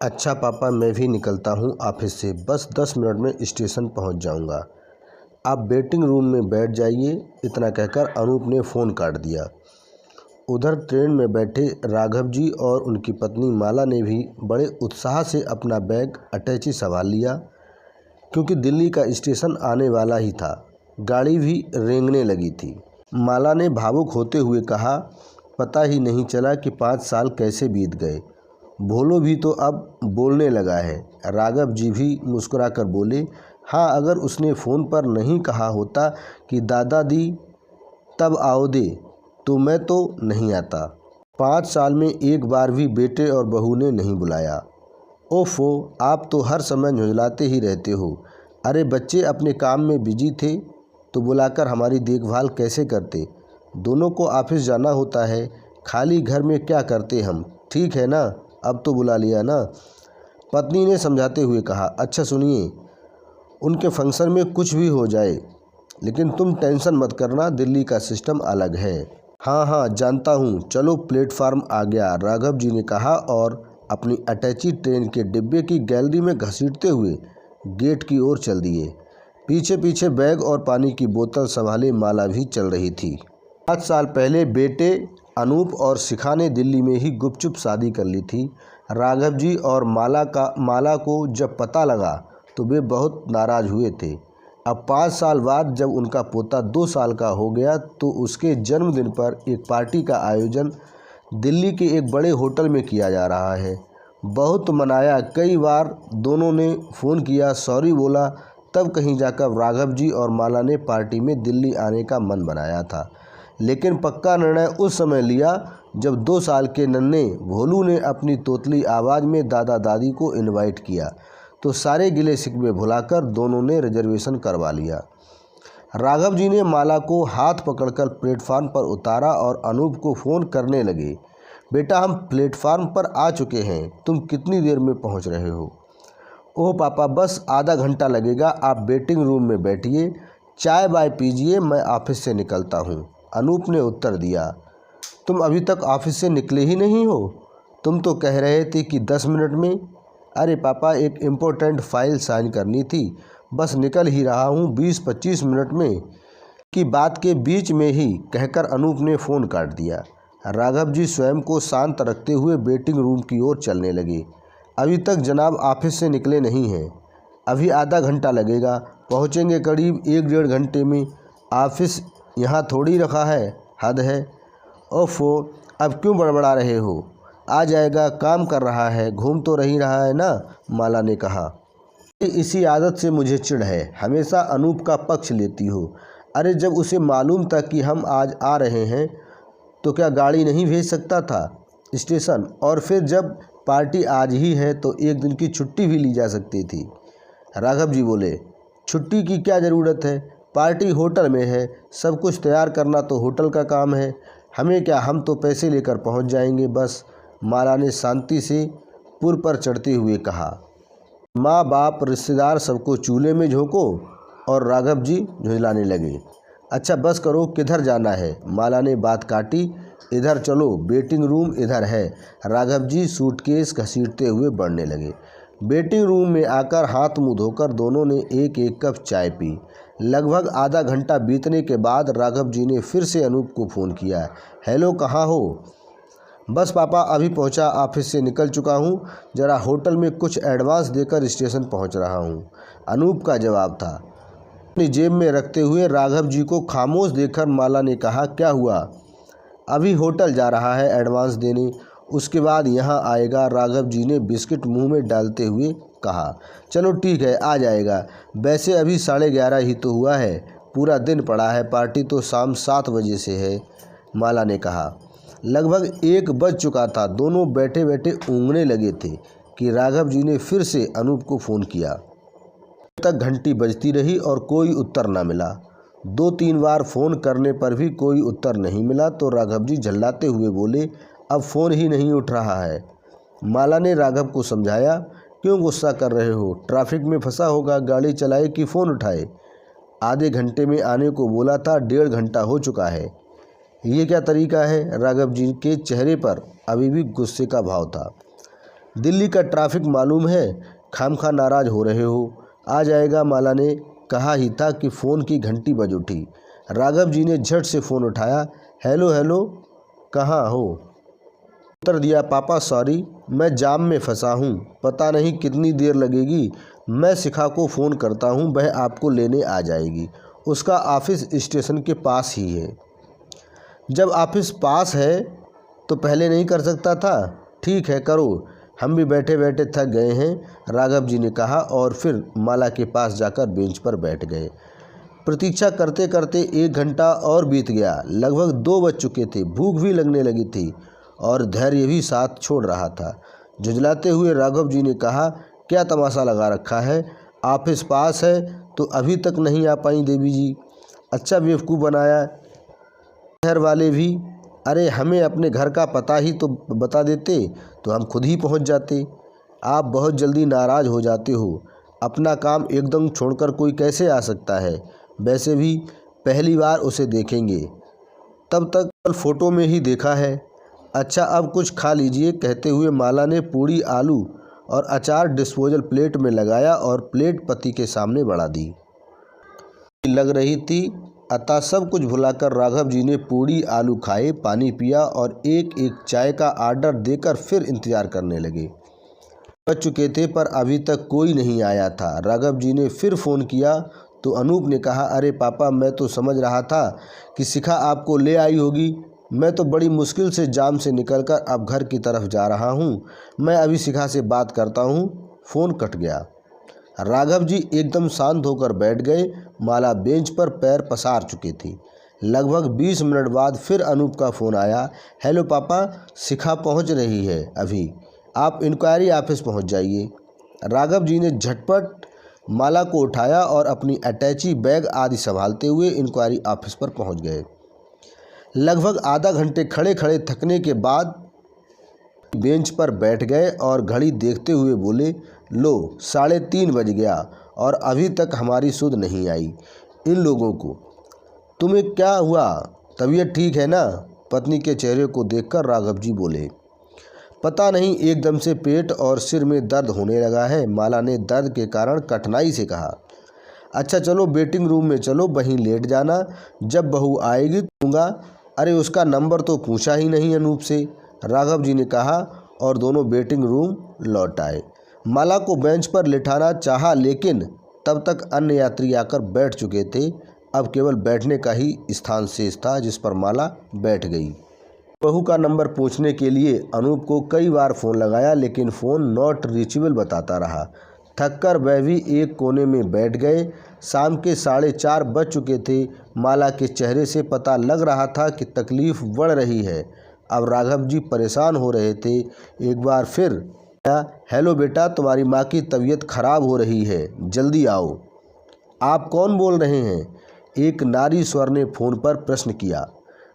अच्छा पापा, मैं भी निकलता हूँ ऑफिस से, बस 10 मिनट में स्टेशन पहुँच जाऊँगा। आप वेटिंग रूम में बैठ जाइए। इतना कहकर अनूप ने फ़ोन काट दिया। उधर ट्रेन में बैठे राघव जी और उनकी पत्नी माला ने भी बड़े उत्साह से अपना बैग अटैची संभाल लिया, क्योंकि दिल्ली का स्टेशन आने वाला ही था। गाड़ी भी रेंगने लगी थी। माला ने भावुक होते हुए कहा, पता ही नहीं चला कि 5 साल कैसे बीत गए। भोलो भी तो अब बोलने लगा है। राघव जी भी मुस्कुराकर बोले, हाँ, अगर उसने फ़ोन पर नहीं कहा होता कि दादाजी तब आओ दे, तो मैं तो नहीं आता। 5 साल में एक बार भी बेटे और बहू ने नहीं बुलाया। ओफो, आप तो हर समय झुंझलाते ही रहते हो। अरे बच्चे अपने काम में बिजी थे तो बुलाकर हमारी देखभाल कैसे करते। दोनों को ऑफिस जाना होता है, खाली घर में क्या करते हम। ठीक है ना, अब तो बुला लिया ना, पत्नी ने समझाते हुए कहा। अच्छा सुनिए, उनके फंक्शन में कुछ भी हो जाए, लेकिन तुम टेंशन मत करना, दिल्ली का सिस्टम अलग है। हाँ हाँ जानता हूँ, चलो प्लेटफार्म आ गया, राघव जी ने कहा और अपनी अटैची ट्रेन के डिब्बे की गैलरी में घसीटते हुए गेट की ओर चल दिए। पीछे पीछे बैग और पानी की बोतल संभाले माला भी चल रही थी। 5 साल पहले बेटे अनूप और शिखा ने दिल्ली में ही गुपचुप शादी कर ली थी। राघव जी और माला को जब पता लगा तो वे बहुत नाराज़ हुए थे। अब 5 साल बाद जब उनका पोता 2 साल का हो गया तो उसके जन्मदिन पर एक पार्टी का आयोजन दिल्ली के एक बड़े होटल में किया जा रहा है। बहुत मनाया, कई बार दोनों ने फ़ोन किया, सॉरी बोला, तब कहीं जाकर राघव जी और माला ने पार्टी में दिल्ली आने का मन बनाया था। लेकिन पक्का निर्णय उस समय लिया जब 2 साल के नन्हे भोलू ने अपनी तोतली आवाज़ में दादा दादी को इनवाइट किया, तो सारे गिले शिकवे भुलाकर दोनों ने रिजर्वेशन करवा लिया। राघव जी ने माला को हाथ पकड़कर प्लेटफार्म पर उतारा और अनूप को फ़ोन करने लगे। बेटा, हम प्लेटफार्म पर आ चुके हैं, तुम कितनी देर में पहुंच रहे हो? ओह पापा, बस आधा घंटा लगेगा, आप वेटिंग रूम में बैठिए, चाय बाय पीजिए, मैं ऑफिस से निकलता हूँ, अनूप ने उत्तर दिया। तुम अभी तक ऑफिस से निकले ही नहीं हो? तुम तो कह रहे थे कि 10 मिनट में। अरे पापा, एक इम्पोर्टेंट फाइल साइन करनी थी, बस निकल ही रहा हूँ 20-25 मिनट में। की बात के बीच में ही कहकर अनूप ने फ़ोन काट दिया। राघव जी स्वयं को शांत रखते हुए वेटिंग रूम की ओर चलने लगे। अभी तक जनाब ऑफिस से निकले नहीं हैं, अभी आधा घंटा लगेगा, पहुँचेंगे करीब 1-1.5 घंटे में। ऑफिस यहाँ थोड़ी रखा है, हद है। ओफो, अब क्यों बड़बड़ा रहे हो? आ जाएगा, काम कर रहा है, घूम तो नहीं रहा है ना, माला ने कहा। इसी आदत से मुझे चिढ़ है, हमेशा अनूप का पक्ष लेती हो। अरे जब उसे मालूम था कि हम आज आ रहे हैं तो क्या गाड़ी नहीं भेज सकता था स्टेशन? और फिर जब पार्टी आज ही है तो एक दिन की छुट्टी भी ली जा सकती थी। राघव जी बोले, छुट्टी की क्या ज़रूरत है, पार्टी होटल में है, सब कुछ तैयार करना तो होटल का काम है, हमें क्या, हम तो पैसे लेकर पहुंच जाएंगे बस, माला ने शांति से पुर पर चढ़ते हुए कहा। माँ बाप रिश्तेदार सबको चूल्हे में झोंको। और राघव जी झुंझलाने लगे। अच्छा बस करो, किधर जाना है? माला ने बात काटी। इधर चलो, वेटिंग रूम इधर है। राघव जी सूटकेस घसीटते हुए बढ़ने लगे। वेटिंग रूम में आकर हाथ मुंह धोकर दोनों ने एक एक कप चाय पी। लगभग आधा घंटा बीतने के बाद राघव जी ने फिर से अनूप को फ़ोन किया। हेलो, कहाँ हो? बस पापा, अभी पहुंचा, ऑफिस से निकल चुका हूं, ज़रा होटल में कुछ एडवांस देकर स्टेशन पहुंच रहा हूं, अनूप का जवाब था। अपनी जेब में रखते हुए राघव जी को खामोश देखकर माला ने कहा, क्या हुआ? अभी होटल जा रहा है एडवांस देने, उसके बाद यहाँ आएगा, राघव जी ने बिस्किट मुंह में डालते हुए कहा। चलो ठीक है, आ जाएगा। वैसे अभी 11:30 ही तो हुआ है, पूरा दिन पड़ा है, पार्टी तो शाम 7 बजे से है, माला ने कहा। लगभग 1 बज चुका था। दोनों बैठे बैठे ऊँघने लगे थे कि राघव जी ने फिर से अनूप को फ़ोन किया। तक घंटी बजती रही और कोई उत्तर न मिला। 2-3 बार फ़ोन करने पर भी कोई उत्तर नहीं मिला तो राघव जी झल्लाते हुए बोले, अब फ़ोन ही नहीं उठ रहा है। माला ने राघव को समझाया, क्यों गुस्सा कर रहे हो, ट्रैफिक में फंसा होगा, गाड़ी चलाए कि फ़ोन उठाए? आधे घंटे में आने को बोला था, 1.5 घंटा हो चुका है। ये क्या तरीका है? राघव जी के चेहरे पर अभी भी गुस्से का भाव था। दिल्ली का ट्रैफिक मालूम है, खामखा नाराज हो रहे हो। आ जाएगा, माला ने कहा ही था कि फ़ोन की घंटी बज उठी। राघव जी ने झट से फ़ोन उठाया। हेलो हेलो, कहाँ हो? उत्तर दिया, पापा सॉरी, मैं जाम में फंसा हूँ, पता नहीं कितनी देर लगेगी। मैं शिखा को फ़ोन करता हूँ, वह आपको लेने आ जाएगी। उसका ऑफिस स्टेशन के पास ही है। जब ऑफिस पास है तो पहले नहीं कर सकता था? ठीक है, करो, हम भी बैठे बैठे थक गए हैं, राघव जी ने कहा और फिर माला के पास जाकर बेंच पर बैठ गए। प्रतीक्षा करते करते 1 घंटा और बीत गया। लगभग 2 बज चुके थे। भूख भी लगने लगी थी और धैर्य भी साथ छोड़ रहा था। झुंझलाते हुए राघव जी ने कहा, क्या तमाशा लगा रखा है? ऑफिस पास है तो अभी तक नहीं आ पाई देवी जी। अच्छा बेवकूफ़ बनाया शहर वाले भी। अरे हमें अपने घर का पता ही तो बता देते तो हम खुद ही पहुंच जाते। आप बहुत जल्दी नाराज़ हो जाते हो। अपना काम एकदम छोड़कर कोई कैसे आ सकता है? वैसे भी पहली बार उसे देखेंगे, तब तक कल फ़ोटो में ही देखा है। अच्छा अब कुछ खा लीजिए, कहते हुए माला ने पूड़ी, आलू और अचार डिस्पोजल प्लेट में लगाया और प्लेट पति के सामने बढ़ा दी। लग रही थी, अतः सब कुछ भुलाकर राघव जी ने पूड़ी आलू खाए, पानी पिया और एक एक चाय का आर्डर देकर फिर इंतजार करने लगे। बज चुके थे पर अभी तक कोई नहीं आया था। राघव जी ने फिर फ़ोन किया तो अनूप ने कहा, अरे पापा, मैं तो समझ रहा था कि शिखा आपको ले आई होगी। मैं तो बड़ी मुश्किल से जाम से निकलकर अब घर की तरफ जा रहा हूँ। मैं अभी शिखा से बात करता हूँ। फ़ोन कट गया। राघव जी एकदम शांत होकर बैठ गए। माला बेंच पर पैर पसार चुकी थी। लगभग 20 मिनट बाद फिर अनूप का फ़ोन आया। हेलो पापा, शिखा पहुंच रही है अभी, आप इंक्वायरी ऑफिस पहुंच जाइए। राघव जी ने झटपट माला को उठाया और अपनी अटैची, बैग आदि संभालते हुए इंक्वायरी ऑफिस पर पहुंच गए। लगभग आधा घंटे खड़े खड़े थकने के बाद बेंच पर बैठ गए और घड़ी देखते हुए बोले, लो 3:30 बज गया और अभी तक हमारी सुध नहीं आई। इन लोगों को। तुम्हें क्या हुआ? तबीयत ठीक है ना? पत्नी के चेहरे को देखकर राघव जी बोले, पता नहीं, एकदम से पेट और सिर में दर्द होने लगा है, माला ने दर्द के कारण कठिनाई से कहा। अच्छा चलो वेटिंग रूम में चलो, वहीं लेट जाना, जब बहू आएगी दूंगा। अरे उसका नंबर तो पूछा ही नहीं अनूप से, राघव जी ने कहा और दोनों वेटिंग रूम लौट आए। माला को बेंच पर लिटाना चाहा लेकिन तब तक अन्य यात्री आकर बैठ चुके थे। अब केवल बैठने का ही स्थान शेष था जिस पर माला बैठ गई। बहू का नंबर पूछने के लिए अनूप को कई बार फ़ोन लगाया लेकिन फ़ोन नॉट रीचेबल बताता रहा। थककर वह भी एक कोने में बैठ गए। शाम के 4:30 बज चुके थे। माला के चेहरे से पता लग रहा था कि तकलीफ़ बढ़ रही है। अब राघव जी परेशान हो रहे थे। एक बार फिर, हेलो बेटा, तुम्हारी माँ की तबीयत खराब हो रही है, जल्दी आओ। आप कौन बोल रहे हैं? एक नारी स्वर ने फ़ोन पर प्रश्न किया।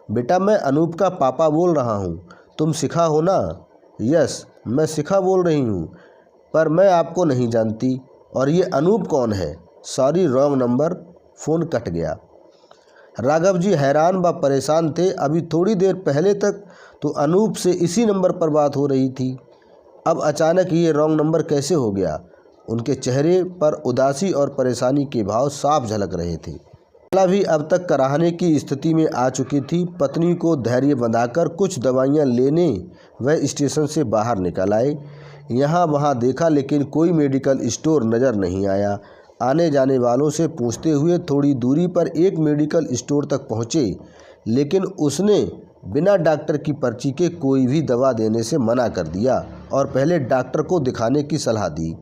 बेटा, मैं अनूप का पापा बोल रहा हूँ। तुम शिखा हो ना? यस, मैं शिखा बोल रही हूँ, पर मैं आपको नहीं जानती। और ये अनूप कौन है? Sorry, wrong number. Phone cut गया। राघव जी हैरान व परेशान थे। अभी थोड़ी देर पहले तक तो अनूप से इसी नंबर पर बात हो रही थी, अब अचानक ये रॉन्ग नंबर कैसे हो गया? उनके चेहरे पर उदासी और परेशानी के भाव साफ झलक रहे थे। माला भी अब तक कराहने की स्थिति में आ चुकी थी। पत्नी को धैर्य बंधाकर कुछ दवाइयाँ लेने वह स्टेशन से बाहर निकल आए। यहाँ वहाँ देखा लेकिन कोई मेडिकल स्टोर नज़र नहीं आया। आने जाने वालों से पूछते हुए थोड़ी दूरी पर एक मेडिकल स्टोर तक पहुँचे लेकिन उसने बिना डॉक्टर की पर्ची के कोई भी दवा देने से मना कर दिया और पहले डॉक्टर को दिखाने की सलाह दी।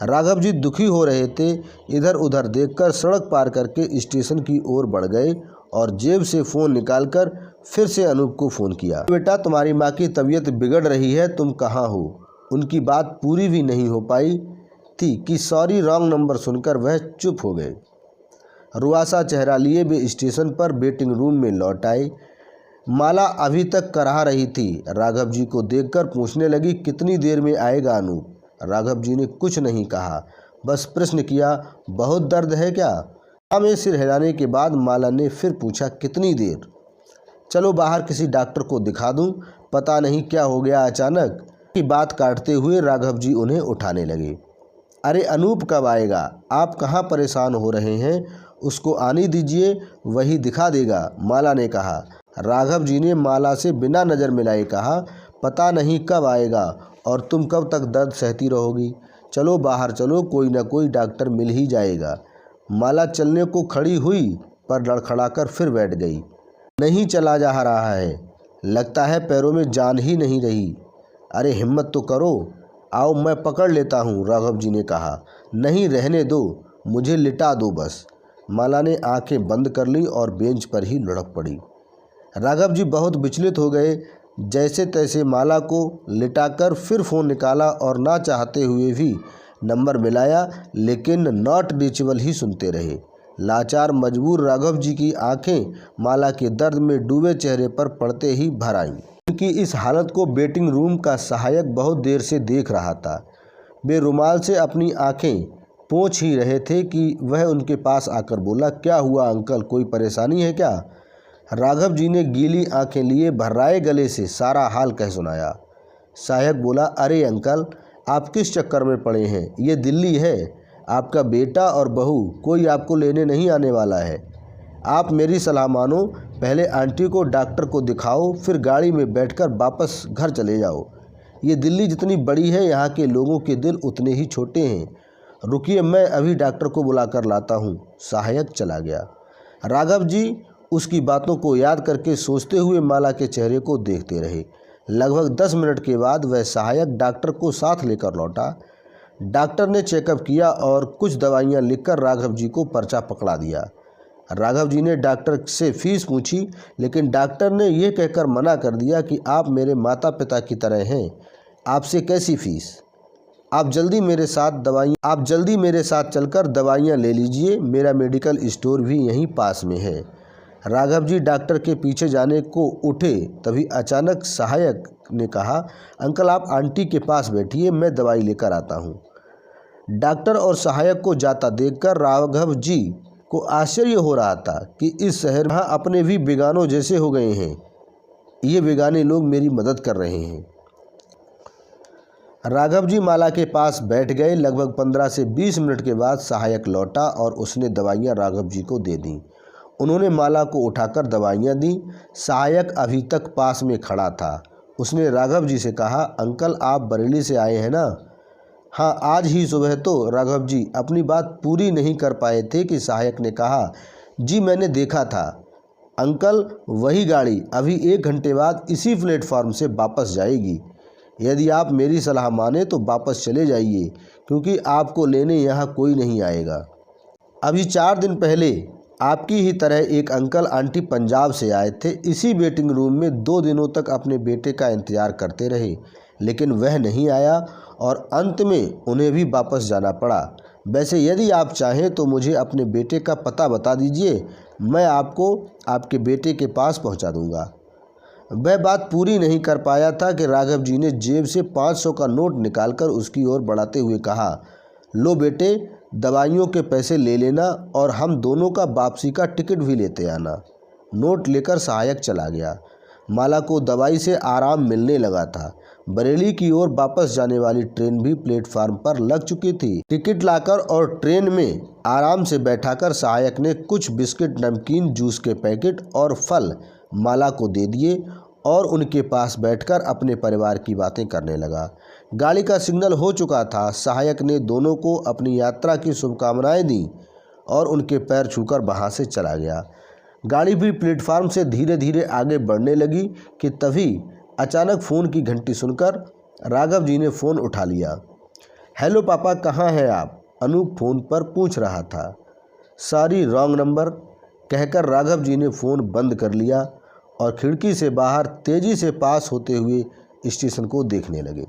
राघव जी दुखी हो रहे थे। इधर उधर देखकर सड़क पार करके स्टेशन की ओर बढ़ गए और जेब से फ़ोन निकालकर फिर से अनूप को फ़ोन किया। बेटा, तुम्हारी माँ की तबीयत बिगड़ रही है, तुम कहाँ हो? उनकी बात पूरी भी नहीं हो पाई थी कि सॉरी रॉन्ग नंबर सुनकर वह चुप हो गए। रुआसा चेहरा लिए वे स्टेशन पर वेटिंग रूम में लौट आए। माला अभी तक कराह रही थी। राघव जी को देखकर पूछने लगी, कितनी देर में आएगा अनूप? राघव जी ने कुछ नहीं कहा, बस प्रश्न किया, बहुत दर्द है क्या? में सिर हिलाने के बाद माला ने फिर पूछा, कितनी देर? चलो बाहर किसी डॉक्टर को दिखा दूं, पता नहीं क्या हो गया अचानक। की बात काटते हुए राघव जी उन्हें उठाने लगे। अरे अनूप कब आएगा? आप कहाँ परेशान हो रहे हैं? उसको आने दीजिए, वही दिखा देगा, माला ने कहा। राघव जी ने माला से बिना नज़र मिलाए कहा, पता नहीं कब आएगा और तुम कब तक दर्द सहती रहोगी। चलो बाहर चलो, कोई ना कोई डॉक्टर मिल ही जाएगा। माला चलने को खड़ी हुई पर लड़खड़ाकर फिर बैठ गई। नहीं चला जा रहा है, लगता है पैरों में जान ही नहीं रही। अरे हिम्मत तो करो, आओ मैं पकड़ लेता हूँ, राघव जी ने कहा। नहीं रहने दो, मुझे लिटा दो बस। माला ने आंखें बंद कर ली और बेंच पर ही लुढ़क पड़ी। राघव जी बहुत विचलित हो गए। जैसे तैसे माला को लिटाकर फिर फ़ोन निकाला और ना चाहते हुए भी नंबर मिलाया, लेकिन नॉट रीचेबल ही सुनते रहे। लाचार मजबूर राघव जी की आंखें माला के दर्द में डूबे चेहरे पर पड़ते ही भर आईं। उनकी इस हालत को वेटिंग रूम का सहायक बहुत देर से देख रहा था। वे रुमाल से अपनी आंखें पोंछ ही रहे थे कि वह उनके पास आकर बोला, क्या हुआ अंकल, कोई परेशानी है क्या? राघव जी ने गीली आंखें लिए भर्राए गले से सारा हाल कह सुनाया। सहायक बोला, अरे अंकल, आप किस चक्कर में पड़े हैं? ये दिल्ली है, आपका बेटा और बहू, कोई आपको लेने नहीं आने वाला है। आप मेरी सलाह मानो, पहले आंटी को डॉक्टर को दिखाओ, फिर गाड़ी में बैठकर वापस घर चले जाओ। ये दिल्ली जितनी बड़ी है, यहाँ के लोगों के दिल उतने ही छोटे हैं। रुकिए, मैं अभी डॉक्टर को बुलाकर लाता हूँ। सहायक चला गया। राघव जी उसकी बातों को याद करके सोचते हुए माला के चेहरे को देखते रहे। लगभग 10 मिनट के बाद वह सहायक डॉक्टर को साथ लेकर लौटा। डॉक्टर ने चेकअप किया और कुछ दवाइयाँ लिखकर राघव जी को पर्चा पकड़ा दिया। राघव जी ने डॉक्टर से फीस पूछी, लेकिन डॉक्टर ने यह कहकर मना कर दिया कि आप मेरे माता पिता की तरह हैं, आपसे कैसी फीस। आप जल्दी मेरे साथ चलकर दवाइयाँ ले लीजिए, मेरा मेडिकल स्टोर भी यहीं पास में है। राघव जी डॉक्टर के पीछे जाने को उठे, तभी अचानक सहायक ने कहा, अंकल आप आंटी के पास बैठिए, मैं दवाई लेकर आता हूँ। डॉक्टर और सहायक को जाता देखकर राघव जी को आश्चर्य हो रहा था कि इस शहर में अपने भी बेगानों जैसे हो गए हैं। ये बेगाने लोग मेरी मदद कर रहे हैं। राघव जी माला के पास बैठ गए। लगभग 15 से 20 मिनट के बाद सहायक लौटा और उसने दवाइयाँ राघव जी को दे दी। उन्होंने माला को उठाकर दवाइयाँ दी। सहायक अभी तक पास में खड़ा था। उसने राघव जी से कहा, अंकल आप बरेली से आए हैं ना? हाँ, आज ही सुबह। तो राघव जी अपनी बात पूरी नहीं कर पाए थे कि सहायक ने कहा, जी मैंने देखा था अंकल, वही गाड़ी अभी 1 घंटे बाद इसी प्लेटफॉर्म से वापस जाएगी। यदि आप मेरी सलाह माने तो वापस चले जाइए, क्योंकि आपको लेने यहाँ कोई नहीं आएगा। अभी 4 दिन पहले आपकी ही तरह एक अंकल आंटी पंजाब से आए थे। इसी वेटिंग रूम में 2 दिनों तक अपने बेटे का इंतज़ार करते रहे, लेकिन वह नहीं आया और अंत में उन्हें भी वापस जाना पड़ा। वैसे यदि आप चाहें तो मुझे अपने बेटे का पता बता दीजिए, मैं आपको आपके बेटे के पास पहुंचा दूंगा। वह बात पूरी नहीं कर पाया था कि राघव जी ने जेब से 500 का नोट निकालकर उसकी ओर बढ़ाते हुए कहा, लो बेटे, दवाइयों के पैसे ले लेना और हम दोनों का वापसी का टिकट भी लेते आना। नोट लेकर सहायक चला गया। माला को दवाई से आराम मिलने लगा था। बरेली की ओर वापस जाने वाली ट्रेन भी प्लेटफार्म पर लग चुकी थी। टिकट लाकर और ट्रेन में आराम से बैठाकर सहायक ने कुछ बिस्किट, नमकीन, जूस के पैकेट और फल माला को दे दिए और उनके पास बैठकर अपने परिवार की बातें करने लगा। गाड़ी का सिग्नल हो चुका था। सहायक ने दोनों को अपनी यात्रा की शुभकामनाएं दी और उनके पैर छूकर वहां से चला गया। गाड़ी भी प्लेटफार्म से धीरे धीरे आगे बढ़ने लगी कि तभी अचानक फ़ोन की घंटी सुनकर राघव जी ने फ़ोन उठा लिया। हेलो पापा, कहाँ हैं आप? अनूप फ़ोन पर पूछ रहा था। सॉरी, रॉन्ग नंबर, कहकर राघव जी ने फ़ोन बंद कर लिया और खिड़की से बाहर तेज़ी से पास होते हुए स्टेशन को देखने लगे।